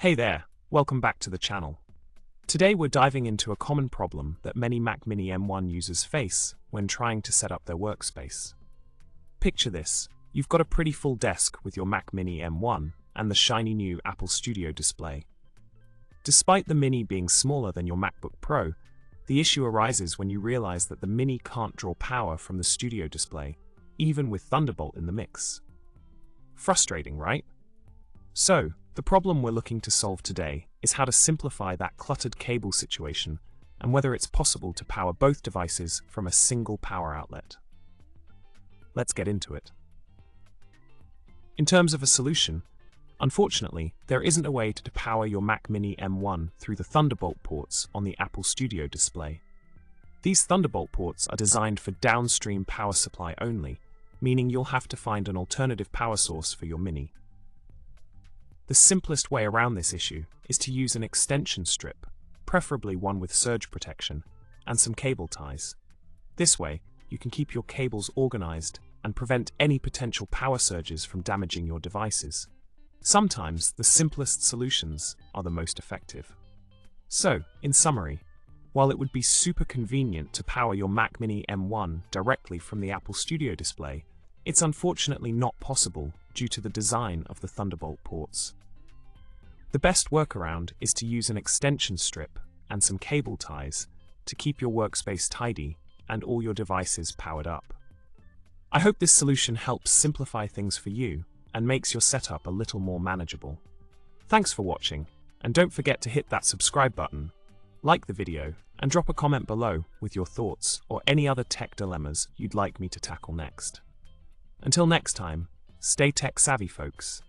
Hey there, welcome back to the channel. Today we're diving into a common problem that many Mac Mini M1 users face when trying to set up their workspace. Picture this, you've got a pretty full desk with your Mac Mini M1 and the shiny new Apple Studio display. Despite the Mini being smaller than your MacBook Pro, the issue arises when you realize that the Mini can't draw power from the Studio display, even with Thunderbolt in the mix. Frustrating, right? So, the problem we're looking to solve today is how to simplify that cluttered cable situation and whether it's possible to power both devices from a single power outlet. Let's get into it. In terms of a solution, unfortunately, there isn't a way to power your Mac Mini M1 through the Thunderbolt ports on the Apple Studio display. These Thunderbolt ports are designed for downstream power supply only, meaning you'll have to find an alternative power source for your Mini. The simplest way around this issue is to use an extension strip, preferably one with surge protection, and some cable ties. This way, you can keep your cables organized and prevent any potential power surges from damaging your devices. Sometimes, the simplest solutions are the most effective. So, in summary, while it would be super convenient to power your Mac Mini M1 directly from the Apple Studio display, it's unfortunately not possible due to the design of the Thunderbolt ports. The best workaround is to use an extension strip and some cable ties to keep your workspace tidy and all your devices powered up. I hope this solution helps simplify things for you and makes your setup a little more manageable. Thanks for watching, and don't forget to hit that subscribe button, like the video, and drop a comment below with your thoughts or any other tech dilemmas you'd like me to tackle next. Until next time, stay tech savvy, folks.